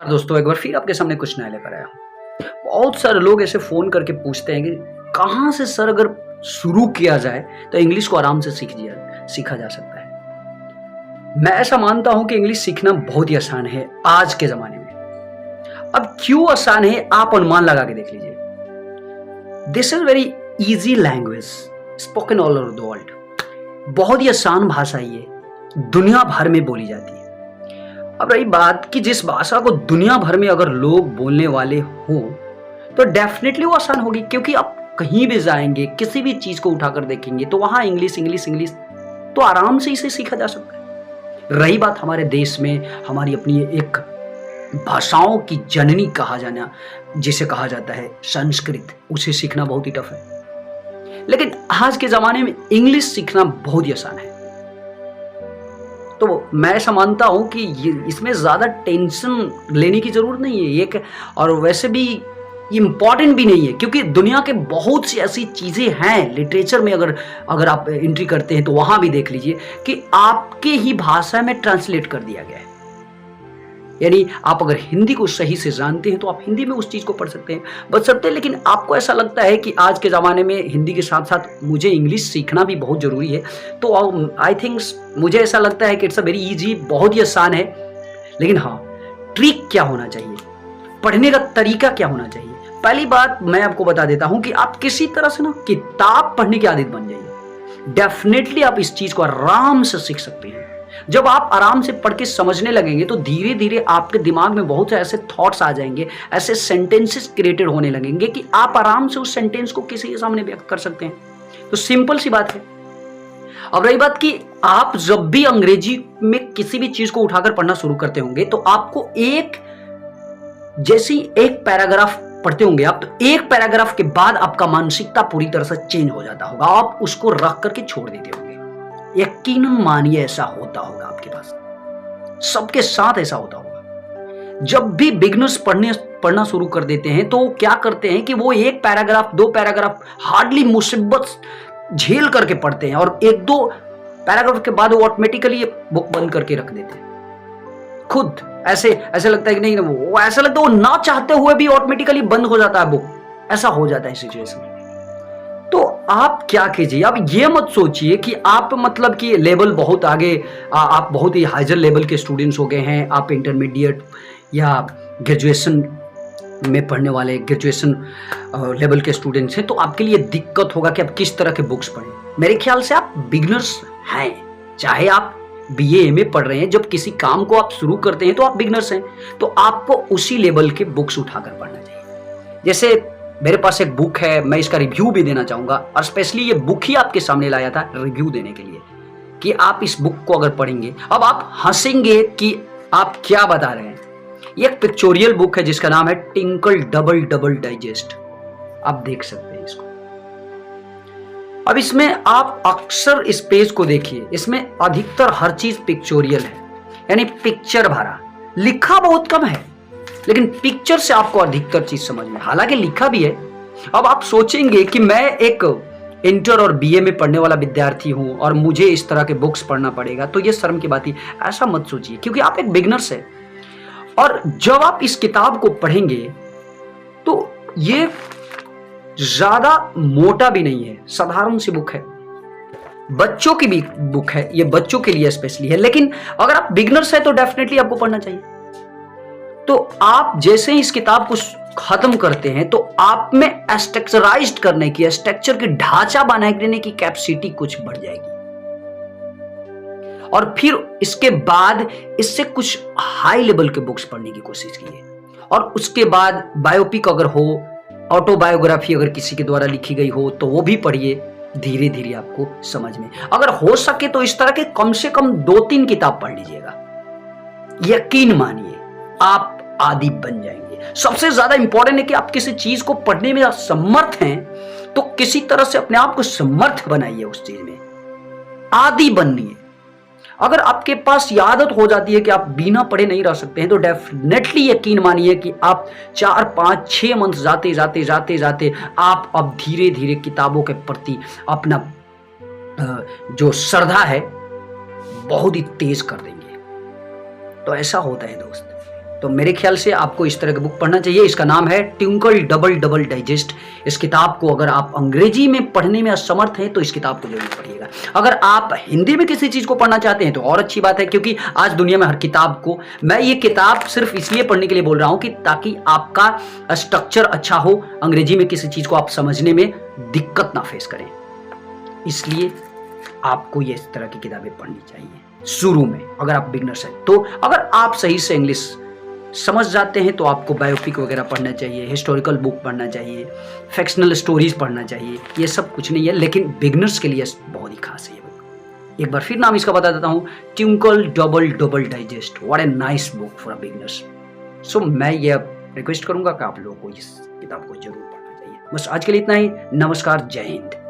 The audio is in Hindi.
दोस्तों एक बार फिर आपके सामने कुछ नया लेकर आया हूँ। बहुत सारे लोग ऐसे फ़ोन करके पूछते हैं कि कहाँ से सर अगर शुरू किया जाए तो इंग्लिश को आराम से सीखा जा सकता है। मैं ऐसा मानता हूँ कि इंग्लिश सीखना बहुत ही आसान है आज के ज़माने में। अब क्यों आसान है आप अनुमान लगा के देख लीजिए। This is very easy language spoken all over the world. बहुत ही आसान भाषा ये दुनिया भर में बोली जाती है। अब रही बात कि जिस भाषा को दुनिया भर में अगर लोग बोलने वाले हों तो डेफिनेटली वो आसान होगी, क्योंकि आप कहीं भी जाएंगे किसी भी चीज को उठाकर देखेंगे तो वहां इंग्लिश इंग्लिश इंग्लिश तो आराम से इसे सीखा जा सकता है। रही बात हमारे देश में हमारी अपनी एक भाषाओं की जननी कहा जाना जिसे कहा जाता है संस्कृत, उसे सीखना बहुत ही टफ है। लेकिन आज के जमाने में इंग्लिश सीखना बहुत ही आसान है। तो मैं ऐसा मानता हूँ कि इसमें ज़्यादा टेंशन लेने की ज़रूरत नहीं है एक, और वैसे भी इम्पॉर्टेंट भी नहीं है, क्योंकि दुनिया के बहुत सी ऐसी चीज़ें हैं लिटरेचर में। अगर आप एंट्री करते हैं तो वहाँ भी देख लीजिए कि आपके ही भाषा में ट्रांसलेट कर दिया गया है। यानी आप अगर हिंदी को सही से जानते हैं तो आप हिंदी में उस चीज़ को पढ़ सकते हैं, बच सकते हैं। लेकिन आपको ऐसा लगता है कि आज के ज़माने में हिंदी के साथ साथ मुझे इंग्लिश सीखना भी बहुत ज़रूरी है, तो आई थिंक मुझे ऐसा लगता है कि इट्स अ वेरी ईजी, बहुत ही आसान है। लेकिन हाँ, ट्रिक क्या होना चाहिए, पढ़ने का तरीका क्या होना चाहिए। पहली बात मैं आपको बता देता हूँ कि आप किसी तरह से ना किताब पढ़ने की आदत बन जाइए। डेफिनेटली आप इस चीज़ को आराम से सीख सकते हैं। जब आप आराम से पढ़ के समझने लगेंगे तो धीरे धीरे आपके दिमाग में बहुत से ऐसे थॉट्स आ जाएंगे, ऐसे सेंटेंसेस क्रिएटेड होने लगेंगे कि आप आराम से उस सेंटेंस को किसी के सामने व्यक्त कर सकते हैं। तो सिंपल सी बात है। अब रही बात कि आप जब भी अंग्रेजी में किसी भी चीज को उठाकर पढ़ना शुरू करते होंगे तो आपको एक पैराग्राफ पढ़ते होंगे आप, तो एक पैराग्राफ के बाद आपका मानसिकता पूरी तरह से चेंज हो जाता होगा, आप उसको रख करके छोड़ देते होंगे। यकीनन मानिए ऐसा होता होगा आपके पास, सबके साथ ऐसा होता होगा। जब भी बिगनर्स पढ़ना शुरू कर देते हैं तो क्या करते हैं कि वो एक पैराग्राफ दो पैराग्राफ हार्डली मुसीबत झेल करके पढ़ते हैं, और एक दो पैराग्राफ के बाद वो ऑटोमेटिकली ये बुक बंद करके रख देते हैं। खुद ऐसे लगता है कि नहीं, वो ऐसा लगता है वो ना चाहते हुए भी ऑटोमेटिकली बंद हो जाता है बुक, ऐसा हो जाता है सिचुएशन। तो आप क्या कीजिए, आप ये मत सोचिए कि आप मतलब कि लेवल बहुत आगे, आप बहुत ही हाइजर लेवल के स्टूडेंट्स हो गए हैं, आप इंटरमीडिएट या ग्रेजुएशन में पढ़ने वाले ग्रेजुएशन लेवल के स्टूडेंट्स हैं, तो आपके लिए दिक्कत होगा कि आप किस तरह के बुक्स पढ़ें। मेरे ख्याल से आप बिगनर्स हैं, चाहे आप बीए एमए पढ़ रहे हैं, जब किसी काम को आप शुरू करते हैं तो आप बिगनर्स हैं, तो आपको उसी लेवल के बुक्स उठाकर पढ़ना चाहिए। जैसे मेरे पास एक बुक है, मैं इसका रिव्यू भी देना चाहूंगा, और स्पेशली ये बुक ही आपके सामने लाया था रिव्यू देने के लिए कि आप इस बुक को अगर पढ़ेंगे, अब आप हंसेंगे कि आप क्या बता रहे हैं। ये एक पिक्चोरियल बुक है जिसका नाम है टिंकल डबल डबल डाइजेस्ट, आप देख सकते हैं इसको। अब इसमें आप अक्सर इस पेज को देखिए, इसमें अधिकतर हर चीज पिक्चोरियल है, यानी पिक्चर भरा, लिखा बहुत कम है, लेकिन पिक्चर से आपको अधिकतर चीज समझ में, हालांकि लिखा भी है। अब आप सोचेंगे कि मैं एक इंटर और बीए में पढ़ने वाला विद्यार्थी हूं और मुझे इस तरह के बुक्स पढ़ना पड़ेगा, तो ये शर्म की बात ही, ऐसा मत सोचिए, क्योंकि आप एक बिगनर्स है। और जब आप इस किताब को पढ़ेंगे तो ये ज्यादा मोटा भी नहीं है, साधारण सी बुक है, बच्चों की भी बुक है, ये बच्चों के लिए स्पेशली है। लेकिन अगर आप बिगनर्स है तो डेफिनेटली आपको पढ़ना चाहिए। तो आप जैसे ही इस किताब को खत्म करते हैं तो आप में स्ट्रक्चराइज्ड करने की, स्ट्रक्चर की ढांचा बनाने की कैपेसिटी कुछ बढ़ जाएगी, और फिर इसके बाद इससे कुछ हाई लेवल के बुक्स पढ़ने की कोशिश कीजिए। और उसके बाद बायोपिक अगर हो, ऑटोबायोग्राफी अगर किसी के द्वारा लिखी गई हो तो वो भी पढ़िए, धीरे धीरे आपको समझ में, अगर हो सके तो इस तरह के कम से कम 2-3 किताब पढ़ लीजिएगा। यकीन मानिए आप आदी बन जाएंगे। सबसे ज्यादा इंपॉर्टेंट है कि आप किसी चीज को पढ़ने में समर्थ हैं तो किसी तरह से अपने आप को समर्थ बनाइए, उस चीज में आदी बनिए। अगर आपके पास ये आदत हो जाती है कि आप बिना पढ़े नहीं रह सकते हैं तो डेफिनेटली यकीन मानिए कि आप 4-5-6 मंथ जाते जाते जाते जाते आप अब धीरे धीरे किताबों के प्रति अपना जो श्रद्धा है बहुत ही तेज कर देंगे। तो ऐसा होता है दोस्त। तो मेरे ख्याल से आपको इस तरह की बुक पढ़ना चाहिए। इसका नाम है ट्विंकल डबल डबल डाइजेस्ट। इस किताब को अगर आप अंग्रेजी में पढ़ने में असमर्थ हैं तो इस किताब को जरूर पढ़िएगा। अगर आप हिंदी में किसी चीज़ को पढ़ना चाहते हैं तो और अच्छी बात है, क्योंकि आज दुनिया में हर किताब को, मैं ये किताब सिर्फ इसलिए पढ़ने के लिए बोल रहा हूँ कि ताकि आपका स्ट्रक्चर अच्छा हो, अंग्रेजी में किसी चीज़ को आप समझने में दिक्कत ना फेस करें। इसलिए आपको ये इस तरह की किताबें पढ़नी चाहिए शुरू में, अगर आप बिगनर्स हैं। तो अगर आप सही से इंग्लिश समझ जाते हैं तो आपको बायोपिक वगैरह पढ़ना चाहिए, हिस्टोरिकल बुक पढ़ना चाहिए, फिक्शनल स्टोरीज पढ़ना चाहिए। ये सब कुछ नहीं है, लेकिन बिगनर्स के लिए बहुत ही खास है ये बुक। एक बार फिर नाम इसका बता देता हूँ, twinkle double double digest. What a nice book for beginners. So मैं ये रिक्वेस्ट करूंगा कि आप लोगों को इस किताब को जरूर पढ़ना चाहिए। बस आज के लिए इतना ही। नमस्कार, जय हिंद।